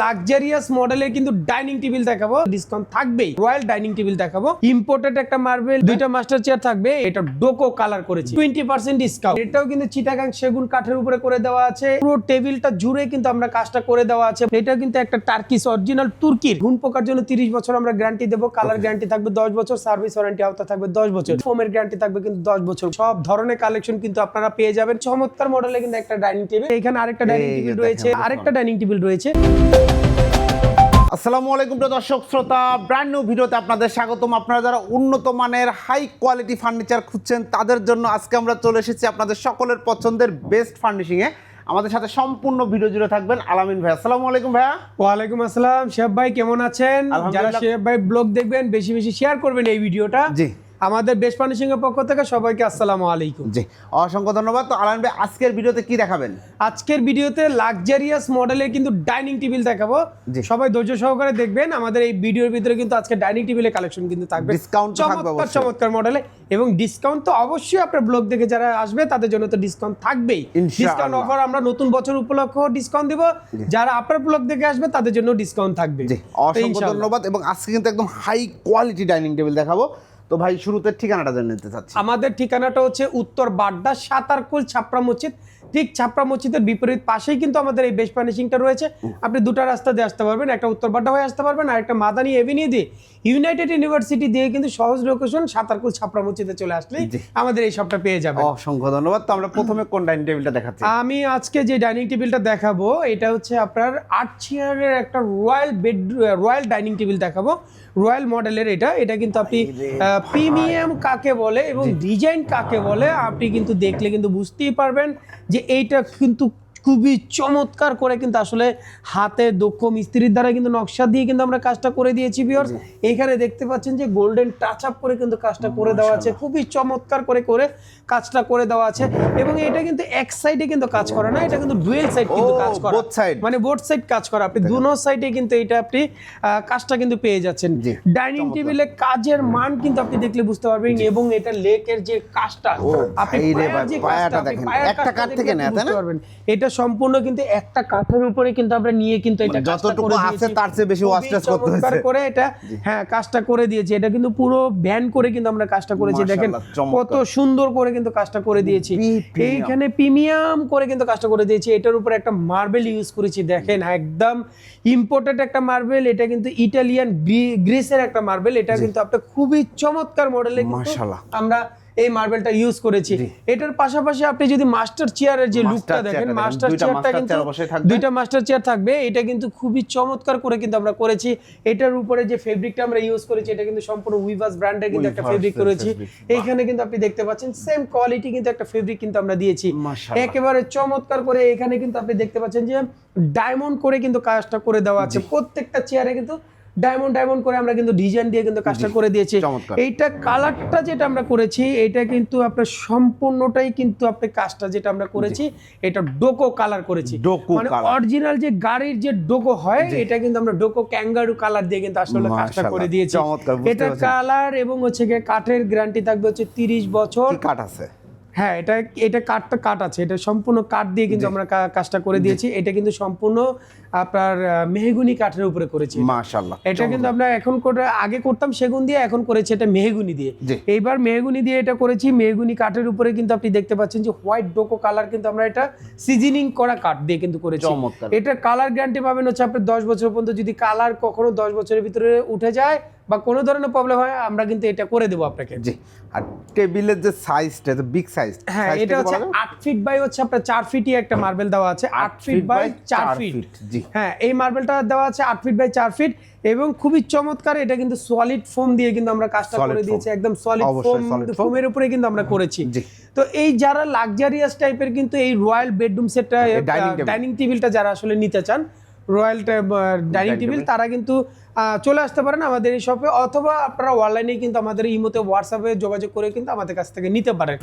Luxurious মডেলের কিন্তু dining table দেখাবো, ডিসকাউন্ট থাকবেই। রয়্যাল ডাইনিং টেবিল দেখাবো, ইম্পোর্টেড একটা মার্বেল, দুইটা মাস্টার চেয়ার থাকবে, এটা ডোকো কালার করেছি, 20% ডিসকাউন্ট। এটাও কিন্তু চিটাগাং সেগুন কাঠের উপরে করে দেওয়া আছে, পুরো টেবিলটা জুড়ে কিন্তু আমরা কাজটা করে দেওয়া আছে। এটাও কিন্তু একটা টার্কিশ অরিজিনাল তুর্কির, ঘুণ পোকার জন্য 30 বছর আমরা গ্যারান্টি দেবো, কালার গ্যারান্টি থাকবে 10 বছর, সার্ভিস ওয়ারেন্টি আওতা থাকবে 10 বছর, ফোমের গ্যারান্টি থাকবে কিন্তু 10 বছর। সব ধরনের কালেকশন কিন্তু আপনারা পেয়ে যাবেন। চমৎকার মডেলে কিন্তু একটা ডাইনিং টেবিল, এখানে আরেকটা ডাইনিং টেবিল রয়েছে, আরেকটা ডাইনিং টেবিল রয়েছে। আসসালামু আলাইকুম প্রিয় দর্শক শ্রোতা, ব্র্যান্ড নিউ ভিডিওতে আপনাদের স্বাগতম। আপনারা যারা উন্নত মানের হাই কোয়ালিটি ফার্নিচার খুঁজছেন তাদের জন্য আজকে আমরা চলে এসেছি আপনাদের সকলের পছন্দের বেস্ট ফার্নিশিংয়ে। আমাদের সাথে সম্পূর্ণ ভিডিও জুড়ে থাকবেন আলামিন ভাই। আসসালামু আলাইকুম ভাইয়া। ওয়ালাইকুম আসসালাম। শেফ ভাই কেমন আছেন? যারা শেফ ভাই ব্লগ দেখবেন বেশি বেশি শেয়ার করবেন এই ভিডিওটা। জি, আমাদের বেস্ট ফার্নিশিং এর পক্ষ থেকে সবাইকে আসসালামু আলাইকুম। জি, অসংখ্য ধন্যবাদ। তো আলামিন ভাই আজকের ভিডিওতে কি দেখাবেন? আজকের ভিডিওতে লাক্সারিয়াস মডেলের কিন্তু ডাইনিং টেবিল দেখাবো, জি। সবাই ধৈর্য সহকারে দেখবেন। আমাদের এই ভিডিওর ভিতরে কিন্তু আজকে ডাইনিং টেবিলের কালেকশন কিন্তু থাকবে, ডিসকাউন্ট থাকবে অবশ্যই, চমৎকার মডেলে। এবং ডিসকাউন্ট তো অবশ্যই আপনার ব্লগ দেখে যারা আসবে তাদের জন্য তো ডিসকাউন্ট থাকবেই। ডিসকাউন্ট অফার আমরা নতুন বছর উপলক্ষে ডিসকাউন্ট দিব, যারা আপনার ব্লগ দেখে আসবে তাদের জন্য ডিসকাউন্ট থাকবে। জি, অসংখ্য ধন্যবাদ। এবং আজকে কিন্তু একদম হাই কোয়ালিটি ডাইনিং টেবিল দেখাবো। তো ভাই শুরুতে ঠিকানাটা জেনে নিতে চাচ্ছি। আমাদের ঠিকানাটা হচ্ছে উত্তর বাড্ডা, সাতারকুল ছাপড়া মসজিদ। ঠিক ছাপড়া মসজিদের বিপরীত পাশেই কিন্তু আমাদের এই বেস্ট ফার্নিশিংটা রয়েছে। আপনি দুটো রাস্তা দিয়ে আসতে পারবেন, একটা উত্তর বাড্ডা হয়ে আসতে পারবেন, আর একটা মাদানী এভিনিউ দিয়ে ইউনাইটেড ইউনিভার্সিটি দিয়ে কিন্তু সহজ লোকেশন সাতারকুল ছাপড়া মসজিদে চলে আসলে আমাদের এই শপটা পেয়ে যাবেন। অসংখ্য ধন্যবাদ। তো আমরা প্রথমে কোন ডাইনিং টেবিলটা দেখাচ্ছি? আমি আজকে যে ডাইনিং টেবিলটা দেখাবো এটা হচ্ছে আপনার 8 চেয়ারের একটা রয়্যাল ডাইনিং টেবিল দেখাবো, রয়্যাল মডেলের। এটা কিন্তু আপনি প্রিমিয়াম কাকে বলে এবং ডিজাইন কাকে বলে আপনি কিন্তু দেখলে কিন্তু বুঝতেই পারবেন যে এইটা কিন্তু খুবই চমৎকার করে কিন্তু আসলে হাতে দক্ষ মিস্ত্রির দ্বারা কিন্তু নকশা দিয়ে কিন্তু আমরা কাজটা করে দিয়েছি ভিউয়ার্স। এইখানে দেখতে পাচ্ছেন যে গোল্ডেন টাচ আপ করে কিন্তু কাজটা করে দেওয়া আছে, খুবই চমৎকার করে কাজটা করে দেওয়া আছে। এবং এটা কিন্তু এক সাইডে কিন্তু কাজ করে না, এটা কিন্তু ডুয়েল সাইড কিন্তু কাজ করে, মানে বোথ সাইড কাজ করে। আপনি দুনো সাইডে কিন্তু এটা আপনি কাজটা কিন্তু পেয়ে যাচ্ছেন। ডাইনিং টেবিলে কাজের মান কিন্তু আপনি দেখলে বুঝতে পারবেন। এবং এটা লেকের যে কাজটা আপনি পায়াটা দেখেন, একটা কাঠ থেকে না বুঝতে পারবেন। এটা সম্পূর্ণ কিন্তু একটা কাঠের উপরে কিন্তু আমরা নিয়ে কিন্তু এটা যতটুকু আছে তার চেয়ে বেশি ওয়াস্টেজ করতে হয়েছে করে এটা কাজটা করে দিয়েছি। এটা কিন্তু পুরো ব্যান করে কিন্তু আমরা কাজটা করেছি, দেখেন কত সুন্দর করে কিন্তু কাজটা করে দিয়েছি। এইখানে প্রিমিয়াম করে কিন্তু কাজটা করে দিয়েছি। এটার উপরে একটা মার্বেল ইউজ করেছি, দেখেন একদম ইম্পোর্টেড একটা মার্বেল। এটা কিন্তু ইটালিয়ান গ্রিসের একটা মার্বেল। এটা কিন্তু আপনার খুবই চমৎকার মডেলে মাশাআল্লাহ আমরা এই মার্বেলটা ইউজ করেছি। এটার পাশাপাশি আপনি যদি মাস্টার চেয়ারের যে লুকটা দেখেন, মাস্টার চেয়ারটা কিন্তু দুইটা মাস্টার চেয়ার থাকবে। এটা কিন্তু খুবই চমৎকার করে কিন্তু আমরা করেছি। এটার উপরে যে ফেব্রিকটা আমরা ইউজ করেছি এটা কিন্তু সম্পূর্ণ উইভাস ব্র্যান্ডের কিন্তু একটা ফেব্রিক করেছি। এইখানে কিন্তু আপনি দেখতে পাচ্ছেন সেম কোয়ালিটি কিন্তু একটা ফেব্রিক কিন্তু আমরা দিয়েছি, একেবারে চমৎকার করে। এখানে কিন্তু আপনি দেখতে পাচ্ছেন যে ডায়মন্ড করে কিন্তু কাজটা করে দেওয়া আছে, প্রত্যেকটা চেয়ারে কিন্তু ডায়মন্ড করে আমরা কিন্তু ডিজাইন দিয়ে কিন্তু কাজটা করে দিয়েছি। এইটা কালারটা যেটা আমরা করেছি এটা কিন্তু আপনার সম্পূর্ণটাই কিন্তু আপনি কাজটা যেটা আমরা করেছি এটা ডোকো কালার করেছি, মানে অরিজিনাল যে গাড়ির যে ডোকো হয় এটা কিন্তু আমরা ডোকো ক্যাঙ্গারু কালার দিয়ে কিন্তু আসলে কাজটা করে দিয়েছি। এটা কালার এবং হচ্ছে কাঠের গ্যারান্টি থাকবে হচ্ছে 30 বছর। কাঠ আছে? হ্যাঁ, এটা কাঠ আছে, এটা সম্পূর্ণ কাঠ দিয়ে কিন্তু আমরা কাজটা করে দিয়েছি। এটা কিন্তু সম্পূর্ণ আপনার মেহগুনি কাঠের উপরে করেছি। মাশাআল্লাহ। এটা কিন্তু আমরা এখন আগে করতাম সেগুন দিয়ে, এখন করেছি এটা মেহগুনি দিয়ে। এইবার মেহগুনি দিয়ে এটা করেছি, মেহগুনি কাঠের উপরে কিন্তু আপনি দেখতে পাচ্ছেন যে হোয়াইট ডোকো কালার কিন্তু আমরা এটা সিজনিং করা কাঠ দিয়ে কিন্তু করেছি। এটা কালার গ্যারান্টি পাবেন হচ্ছে আপনি 10 বছর পর্যন্ত। যদি কালার কখনো 10 বছরের ভিতরে উঠে যায় বা কোনো ধরনের প্রবলেম হয় আমরা কিন্তু এটা করে দেবো আপনাকে। জি। আর টেবিলের যে সাইজটা তো বিগ সাইজ, হ্যাঁ এটা হচ্ছে 8 ফিট বাই হচ্ছে আপনার 4 ফিটই একটা মার্বেল দেওয়া আছে, 8 ফিট বাই 4 ফিট। জি হ্যাঁ, এই মার্বেলটা দেওয়া আছে 8 ফিট বাই 4 ফিট এবং খুবই চমৎকার। এটা কিন্তু সলিড ফোম দিয়ে কিন্তু আমরা কাজটা করে দিয়েছি, একদম সলিড ফোমের উপরে কিন্তু আমরা করেছি। তো এই যারা লাক্সারিয়াস টাইপের কিন্তু এই রয়্যাল বেডরুম সেটটা ডাইনিং টেবিলটা যারা আসলে নিতে চান, রয়্যাল ডাইনিং টেবিল, তারা কিন্তু চলে আসতে পারেন আমাদের এই শপে, অথবা আপনারা অনলাইনে কিন্তু আমাদের ইমোতে হোয়াটসঅ্যাপে যোগাযোগ করে কিন্তু আমাদের কাছ থেকে নিতে পারেন।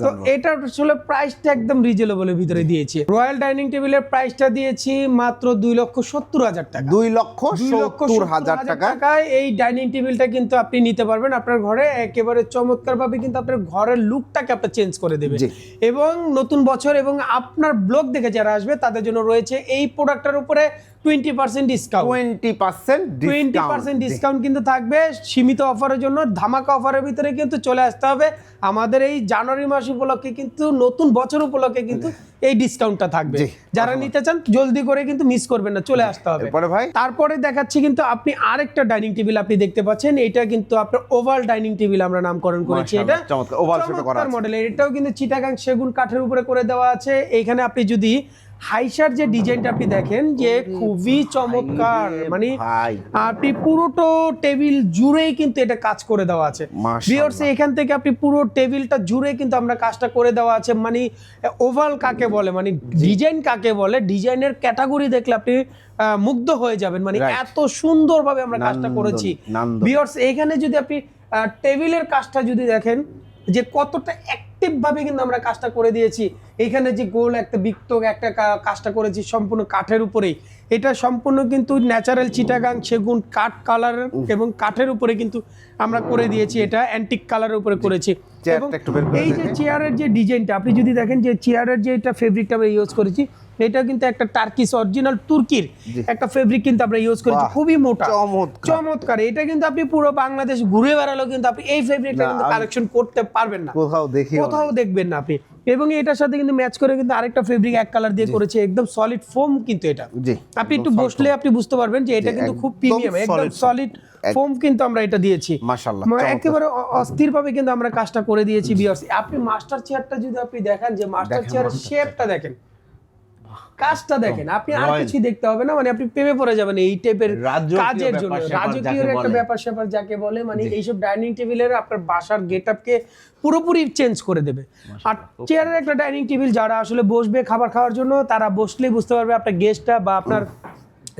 তো এটা আসলে প্রাইসটা একদম রিজনেবলের ভিতরে দিয়েছি। রয়্যাল ডাইনিং টেবিলের প্রাইসটা দিয়েছি মাত্র 2,70,000 টাকা। 2,70,000 টাকায় এই ডাইনিং টেবিলটা কিন্তু আপনি নিতে পারবেন আপনার ঘরে। একেবারে চমৎকার ভাবে কিন্তু আপনার ঘরের লুকটাকে আপনি চেঞ্জ করে দেবে। এবং নতুন বছর এবং আপনার ব্লগ দেখে যারা আসবে তাদের জন্য রয়েছে এই প্রোডাক্টের উপরে 20% ডিসকাউন্ট 20% ডিসকাউন্ট কিন্তু থাকবে সীমিত অফারের জন্য। ধামাকা অফারের ভিতরে কিন্তু চলে আসতে হবে আমাদের এই জানুয়ারি মাস উপলক্ষে, কিন্তু নতুন বছর উপলক্ষে কিন্তু এই ডিসকাউন্টটা থাকবে। যারা নিতে চান জলদি করে কিন্তু মিস করবেন না, চলে আসতে হবে। তারপরে দেখাচ্ছি কিন্তু আপনি আরেকটা ডাইনিং টেবিল আপনি দেখতে পাচ্ছেন, এটা কিন্তু আপনার ওভাল ডাইনিং টেবিল আমরা নামকরণ করেছি। এটা চমৎকার মডেল, এটাও কিন্তু চিটাগাং সেগুন কাঠের উপরে করে দেওয়া আছে। এইখানে আপনি যদি হাইসার যে ডিজাইনটা আপনি দেখেন যে খুবই চমৎকার, মানে আপনি পুরোটো টেবিল জুড়েই কিন্তু এটা কাজ করে দেওয়া আছে। ভিউয়ার্স, এখান থেকে আপনি পুরো টেবিলটা জুড়ে কিন্তু আমরা কাজটা করে দেওয়া আছে। মানে ওভাল কাকে বলে, মানে ডিজাইন কাকে বলে, ডিজাইনের ক্যাটাগরি দেখলে আপনি মুগ্ধ হয়ে যাবেন। মানে এত সুন্দরভাবে আমরা কাজটা করেছি। ভিউয়ার্স, এখানে যদি আপনি টেবিলের কাজটা যদি দেখেন যে কতটা অ্যাক্টিভ ভাবে কিন্তু আমরা কাজটা করে দিয়েছি। এখানে যে গোল একটা বৃত্ত একটা কাজটা করেছি সম্পূর্ণ কাঠের উপরেই। এটা সম্পূর্ণ কিন্তু ন্যাচারাল চিটাগাং সেগুন কাঠ কালার এবং কাঠের উপরে কিন্তু আমরা করে দিয়েছি। এটা অ্যান্টিক কালারের উপরে করেছি। এবং এই যে চেয়ারের যে ডিজাইনটা আপনি যদি দেখেন যে চেয়ারের যে এটা ফেব্রিকটা আমরা ইউজ করেছি, এটা কিন্তু একটা টার্কিশ অরিজিনাল তুর্কির একটা ফেব্রিক কিন্তু আমরা ইউজ করেছি, খুবই মোটা চমৎকার। এটা কিন্তু আপনি পুরো বাংলাদেশ ঘুরে বেড়ালেও কিন্তু আপনি এই ফেব্রিকটা কিন্তু কালেকশন করতে পারবেন না, কোথাও দেখবেন না আপনি। এবং এটার সাথে কিন্তু ম্যাচ করে কিন্তু আরেকটা ফেব্রিক এক কালার দিয়ে করেছে, একদম সলিড ফোম কিন্তু এটা। আপনি একটু বসলে আপনি বুঝতে পারবেন যে এটা কিন্তু খুব প্রিমিয়াম, একদম সলিড ফোম কিন্তু আমরা এটা দিয়েছি। মাশাআল্লাহ, একেবারে অস্থিরভাবে কিন্তু আমরা কাজটা করে দিয়েছি। ভিউয়ার্স, আপনি মাস্টার চেয়ারটা যদি আপনি দেখেন যে মাস্টার চেয়ারের শেপটা দেখেন, কাজটা দেখেন, আপনি আর কিছু দেখতে হবে না, মানে আপনি প্রেমে পড়ে যাবেন এই টাইপের কাজের জন্য। রাজকীয় একটা ব্যাপার স্যাপার যাকে বলে, মানে এইসব ডাইনিং টেবিলের আপনার বাসার গেটআপকে পুরোপুরি চেঞ্জ করে দেবে। আর চেয়ারের একটা ডাইনিং টেবিল যারা আসলে বসবে খাবার খাওয়ার জন্য, তারা বসলেই বুঝতে পারবে আপনার গেস্টটা বা আপনার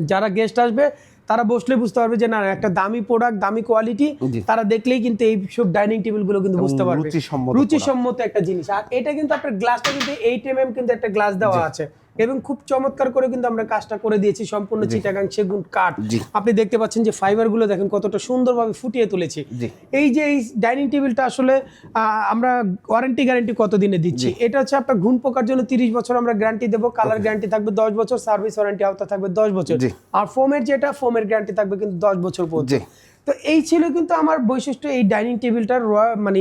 যারা গেস্ট আসবে তারা বসলে বুঝতে পারবে যে না একটা দামি প্রোডাক্ট, দামি কোয়ালিটি। তারা দেখলেই কিন্তু এই সব ডাইনিং টেবিল গুলো কিন্তু বুঝতে পারবে রুচিসম্মত একটা জিনিস। আর এটা কিন্তু আপনার গ্লাসটা কিন্তু 8 mm কিন্তু একটা গ্লাস দেওয়া আছে এবং খুব চমৎকার করে কিন্তু আমরা কাজটা করে দিয়েছি সম্পূর্ণ চিটাগাং সেগুন কাঠ। আপনি দেখতে পাচ্ছেন যে ফাইবার গুলো দেখেন কতটা সুন্দরভাবে ফুটিয়ে তুলেছি। এই যে এই ডাইনিং টেবিলটা আসলে আমরা ওয়ারেন্টি গ্যারান্টি কতদিনে দিচ্ছি, এটা হচ্ছে আপনার ঘুণ পোকার জন্য 30 বছর আমরা গ্যারান্টি দেবো, কালার গ্যারান্টি থাকবে 10 বছর, সার্ভিস ওয়ারেন্টি আওতা থাকবে 10 বছর। আর ফোমের যেটা ফোমের গ্যারান্টি থাকবে কিন্তু 10 বছর পর্যন্ত। তো এই ছিল কিন্তু আমার বৈশিষ্ট্য এই ডাইনিং টেবিলটার, মানে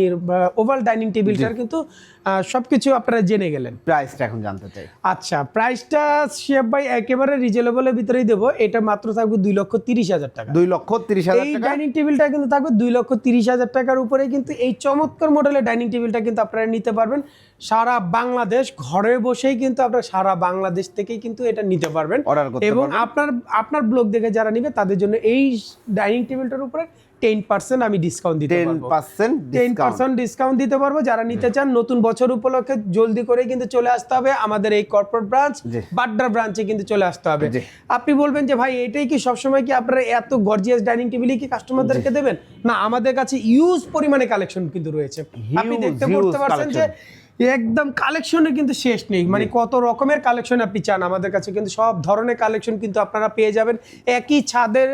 ওভাল ডাইনিং টেবিলটার কিন্তু সবকিছু আপনারা জেনে গেলেন। প্রাইসটা এখন জানতে চাই। আচ্ছা, প্রাইসটা শেফ ভাই একেবারে রিজনেবলের ভিতরেই দেবো। এটা মাত্র থাকবে 2,30,000 টাকা। 2,30,000 এই ডাইনিং টেবিলটা কিন্তু থাকবে 2,30,000 টাকার উপরে। কিন্তু এই চমৎকার মডেলের ডাইনিং টেবিলটা কিন্তু আপনারা নিতে পারবেন সারা বাংলাদেশ, ঘরে বসেই কিন্তু আপনারা সারা বাংলাদেশ থেকেই কিন্তু এটা নিতে পারবেন। এবং আপনার ব্লগ দেখে যারা নিবে তাদের জন্য এই ডাইনিং টেবিলটার উপরে 10% আমি ডিসকাউন্ট দিতে পারবো। 10% ডিসকাউন্ট দিতে পারবো। যারা নিতে চান নতুন বছর উপলক্ষে জলদি করে কিন্তু চলে আসতে হবে আমাদের এই কর্পোরেট ব্রাঞ্চ বাড্ডার ব্রাঞ্চে কিন্তু চলে আসতে হবে। আপনি বলবেন যে ভাই এটাই কি সবসময় কি আপনারা এত গর্জিয়াস ডাইনিং টেবিলই কি কাস্টমারদেরকে দেবেন? না, আমাদের কাছে ইউজ পরিমাণে কালেকশন কিন্তু রয়েছে। আপনি দেখতে পড়তে পারছেন যে একদম কালেকশনে কিন্তু শেষ নেই, মানে কত রকমের কালেকশন আপনি চান আমাদের কাছে কিন্তু সব ধরনের কালেকশন কিন্তু আপনারা পেয়ে যাবেন। একই ছাদের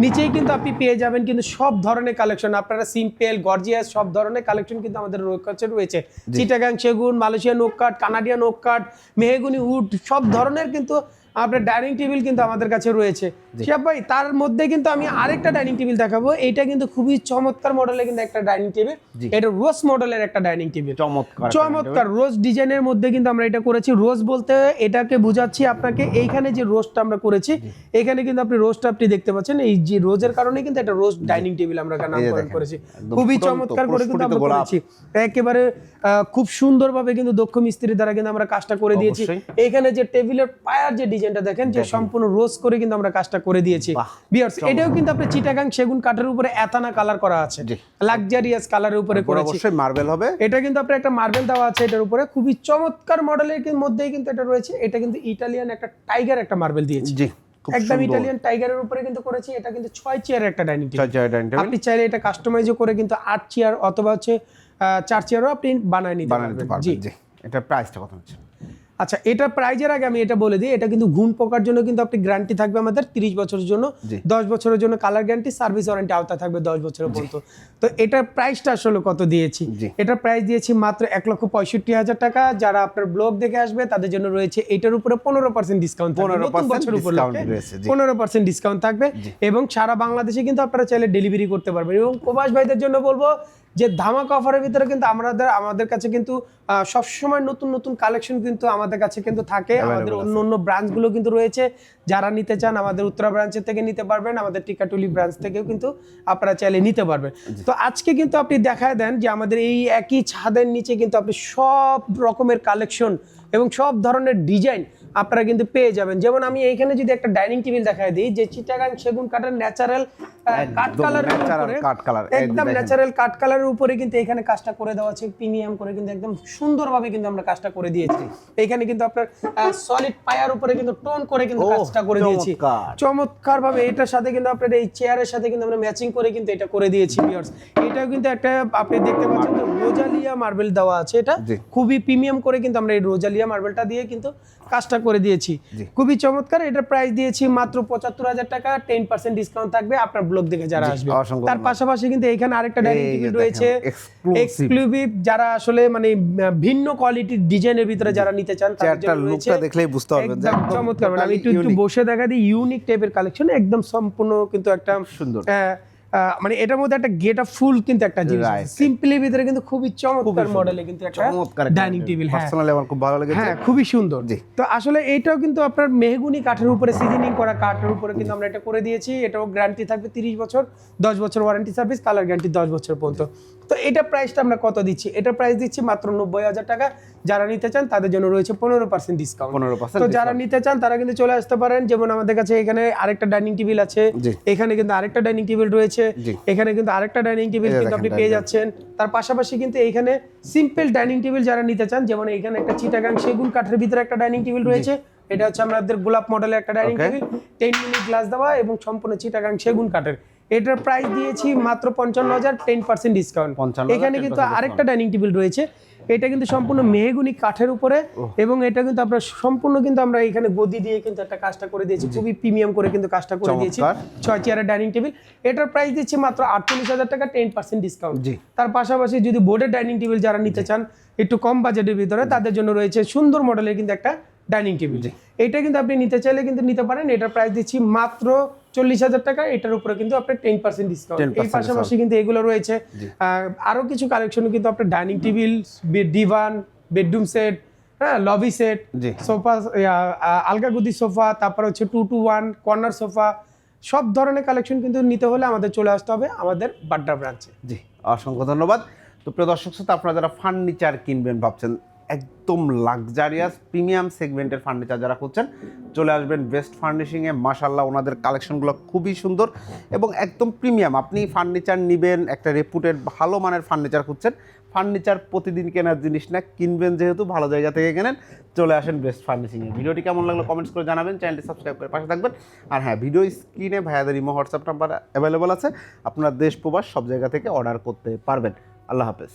নিচেই কিন্তু আপনি পেয়ে যাবেন কিন্তু সব ধরনের কালেকশন। আপনারা সিম্পল, গর্জিয়াস সব ধরনের কালেকশন কিন্তু আমাদের কাছে রয়েছে। চিটাগাং সেগুন, মালয়েশিয়ান ওক কাঠ, কানাডিয়ান ওক কাঠ, মেহগনি উড, সব ধরনের কিন্তু আপনার ডাইনিং টেবিল কিন্তু আমাদের কাছে রয়েছে। শিহাব ভাই, তার মধ্যে কিন্তু আমি আরেকটা ডাইনিং টেবিল দেখাবো। এটা কিন্তু খুবই চমৎকার মডেলের কিন্তু একটা ডাইনিং টেবিল। এটা রোজ মডেলের একটা ডাইনিং টেবিল, চমৎকার রোজ ডিজাইনের মধ্যে কিন্তু আমরা এটা করেছি। রোজ বলতে এটাকে বোঝাচ্ছি আপনাকে, এইখানে যে রোজটা আমরা করেছি এখানে কিন্তু আপনি রোজটা আপনি দেখতে পাচ্ছেন, এই যে রোজের কারণে কিন্তু একটা রোজ ডাইনিং টেবিল আমরা নামকরণ করেছি। খুবই চমৎকার করে কিন্তু আমরা করেছি, একেবারে খুব সুন্দরভাবে কিন্তু দক্ষ মিস্ত্রি দ্বারা কিন্তু আমরা কাজটা করে দিয়েছি। এখানে যে টেবিলের পায়ার যে ডিজাইনটা দেখেন যে সম্পূর্ণ রোজ করে কিন্তু আমরা কাজটা করে দিয়েছি। ভিউয়ার্স, এটাও কিন্তু আপনি চিটাগাং সেগুন কাঠের উপরে এথানা কালার করা আছে, লাক্সারিয়াস কালারের উপরে করেছি। অবশ্যই মার্বেল হবে। এটা কিন্তু আপনার একটা মার্বেল দেওয়া আছে এটার উপরে, খুবই চমৎকার মডেলের মধ্যেই কিন্তু এটা রয়েছে। এটা কিন্তু ইটালিয়ান একটা টাইগার একটা মার্বেল দিয়েছি, একদম ইটালিয়ান টাইগারের উপরে কিন্তু করেছি। এটা কিন্তু 6 চেয়ারের একটা ডাইনিং টেবিল। আপনি চাইলে এটা কাস্টমাইজও করে কিন্তু 8 চেয়ার অথবা হচ্ছে 4 চেয়ারও আপনি বানায় নিতে পারবেন। জি, এটা প্রাইসটা কত হচ্ছে? আচ্ছা, এটা প্রাইজের আগে আমি এটা বলে দিই, এটা কিন্তু ঘুণ পোকার জন্য কিন্তু আপনি গ্যারান্টি থাকবে আমাদের 30 বছরের জন্য, 10 বছরের জন্য কালার গ্যারান্টি, সার্ভিস ওয়ারেন্টি আওতা থাকবে 10 বছরের পর্যন্ত। তো এটার প্রাইসটা আসলে কত দিয়েছি? এটার প্রাইস দিয়েছি মাত্র 1,65,000 টাকা। যারা আপনার ব্লগ দেখে আসবে তাদের জন্য রয়েছে এটার উপরে 15% ডিসকাউন্ট থাকবে, নতুন বছর উপলক্ষে 15% ডিসকাউন্ট থাকবে, এবং সারা বাংলাদেশে কিন্তু আপনারা চাইলে ডেলিভারি করতে পারবেন। এবং প্রবাস ভাইদের জন্য বলবো যে ধামাকা অফারের ভিতরে কিন্তু আমাদের কাছে কিন্তু সবসময় নতুন নতুন কালেকশন কিন্তু আমাদের কাছে কিন্তু থাকে। আমাদের অন্য অন্য ব্রাঞ্চগুলো কিন্তু রয়েছে, যারা নিতে চান আমাদের উত্তরা ব্রাঞ্চের থেকে নিতে পারবেন, আমাদের টিকাটুলি ব্রাঞ্চ থেকেও কিন্তু আপনারা চাইলে নিতে পারবেন। তো আজকে কিন্তু আপনি দেখায় দেন যে আমাদের এই একই ছাদের নিচে কিন্তু আপনি সব রকমের কালেকশন এবং সব ধরনের ডিজাইন আপনারা কিন্তু পেয়ে যাবেন। যেমন আমি এইখানে যদি একটা ডাইনিং টেবিল দেখায় দিই, যে চিটাগাং সেগুন কাঠের ন্যাচারাল কাঠ কালারের উপরে, একদম ন্যাচারাল কাঠ কালারের উপরে কিন্তু এখানে কাজটা করে দেওয়া আছে, প্রিমিয়াম করে কিন্তু একদম সুন্দরভাবে কিন্তু আমরা কাজটা করে দিয়েছি। এখানে কিন্তু আপনার সলিড পায়ার উপরে কিন্তু টোন করে কিন্তু কাজটা করে দিয়েছি চমৎকার ভাবে। এটার সাথে কিন্তু আপনার এই চেয়ারের সাথে কিন্তু আমরা ম্যাচিং করে কিন্তু এটা করে দিয়েছি ভিউয়ার্স। এটাও কিন্তু একটা আপনি দেখতে পাচ্ছেন যে রোজালিয়া মার্বেল দেওয়া আছে, এটা খুবই প্রিমিয়াম করে কিন্তু আমরা এই রোজালিয়া মার্বেলটা দিয়ে কিন্তু কাজটা করে দিয়েছি, খুবই চমৎকার। এটার প্রাইস দিয়েছি মাত্র 75,000 টাকা, 10% ডিসকাউন্ট থাকবে আপনার ব্লগ দেখে যারা আসবে। তার পাশাপাশি কিন্তু এখানে আরেকটা ডাইনিং টেবিল রয়েছে এক্সক্লুসিভ, যারা আসলে মানে ভিন্ন কোয়ালিটির ডিজাইনের ভিতরে যারা নিতে চান তাদের জন্য রয়েছে। লুকটা দেখলেই বুঝতে পারবেন যে একদম চমৎকার। আমি একটু বসে দেখা দিই, ইউনিক টাইপের কালেকশন, একদম সম্পূর্ণ কিন্তু একটা সুন্দর, মানে এটার মধ্যে একটা গেট আপ ফুল কিন্তু একটা জিনিস, সিম্পলি ভিতরে কিন্তু খুবই চমৎকার মডেলে কিন্তু একটা ডাইনিং টেবিল। পার্সোনালি আমার খুব ভালো লেগেছে, হ্যাঁ খুবই সুন্দর। তো আসলে এইটাও কিন্তু আপনার মেহগুনি কাঠের উপরে সিজনিং করা কাঠের উপরে কিন্তু আমরা এটা করে দিয়েছি। এটাও গ্যারান্টি থাকবে 30 বছর, 10 বছর ওয়ারেন্টি সার্ভিস, কালার গ্যারান্টি 10 বছর পর্যন্ত। তো এটা প্রাইসটা আমরা কত দিচ্ছি? এটা প্রাইস দিচ্ছি মাত্র 90,000 টাকা। যারা নিতে চান তাদের জন্য রয়েছে 15% ডিসকাউন্ট। তো যারা নিতে চান তারা কিন্তু চলে আসতে পারেন। যেমন আমাদের কাছে এখানে আরেকটা ডাইনিং টেবিল আছে, এখানে কিন্তু আরেকটা ডাইনিং টেবিল রয়েছে, এখানে কিন্তু আরেকটা ডাইনিং টেবিল কিন্তু আপনি পেয়ে যাচ্ছেন। তার পাশাপাশি কিন্তু এইখানে সিম্পল ডাইনিং টেবিল যারা নিতে চান, যেমন এখানে একটা চিটাগাং সেগুন কাঠের ভিতরে একটা ডাইনিং টেবিল রয়েছে, এটা হচ্ছে আমাদের গোলাপ মডেলের একটা ডাইনিং টেবিল, 10 মিনিট গ্লাস দেওয়া এবং সম্পূর্ণ চিটাগাং সেগুন কাঠের। এটার প্রাইস দিয়েছি মাত্র 55,000, 10% ডিসকাউন্ট। এখানে কিন্তু আরেকটা ডাইনিং টেবিল রয়েছে, এটা কিন্তু সম্পূর্ণ মেহগুনি কাঠের উপরে, এবং এটা কিন্তু আমরা সম্পূর্ণ কিন্তু আমরা এখানে গদি দিয়ে কিন্তু একটা কাজটা করে দিয়েছি, খুবই প্রিমিয়াম করে কিন্তু কাজটা করে দিয়েছি। 6 চেয়ারের ডাইনিং টেবিল, এটার প্রাইস দিচ্ছি মাত্র 48,000 টাকা, 10% ডিসকাউন্ট। তার পাশাপাশি যদি বোর্ডের ডাইনিং টেবিল যারা নিতে চান একটু কম বাজেটের ভিতরে, তাদের জন্য রয়েছে সুন্দর মডেলের কিন্তু একটা ডাইনিং টেবিল। এটা কিন্তু আপনি নিতে চাইলে কিন্তু নিতে পারেন। এটার প্রাইস দিচ্ছি মাত্র 40,000 টাকা, এটার উপরে কিন্তু আপনার 10% ডিসকাউন্ট। এই পাশাপাশি কিন্তু এগুলো রয়েছে আরো কিছু কালেকশন কিন্তু আপনার dining table, divan, bedroom set, হ্যাঁ লবি সেট, সোফা, আলগা গদি সোফা, তারপর হচ্ছে 2 to 1 কর্নার সোফা, সব ধরনের কালেকশন কিন্তু নিতে হলে আমাদের চলে আসতে হবে আমাদের বাড্ডা ব্রাঞ্চে। জি, অসংখ্য ধন্যবাদ। তো প্রিয় দর্শক শ্রোতা, আপনারা যারা ফার্নিচার কিনবেন ভাবছেন, একদম লাক্সারিয়াস প্রিমিয়াম সেগমেন্টের ফার্নিচার যারা খুঁজছেন, চলে আসবেন বেস্ট ফার্নিশিংয়ে। মাশাআল্লাহ, ওনাদের কালেকশনগুলো খুবই সুন্দর এবং একদম প্রিমিয়াম। আপনি ফার্নিচার নেবেন, একটা রেপুটেড ভালো মানের ফার্নিচার খুঁজছেন, ফার্নিচার প্রতিদিন কেনার জিনিস না, কিনবেন যেহেতু ভালো জায়গা থেকে কেনেন, চলে আসেন বেস্ট ফার্নিশিংয়ে। ভিডিওটি কেমন লাগলো কমেন্টস করে জানাবেন, চ্যানেলটি সাবস্ক্রাইব করে পাশে থাকবেন। আর হ্যাঁ, ভিডিও স্ক্রিনে ভাইয়াদের ইমো হোয়াটসঅ্যাপ নাম্বার অ্যাভেলেবল আছে, আপনারা দেশ প্রবাস সব জায়গা থেকে অর্ডার করতে পারবেন। আল্লাহ হাফেজ।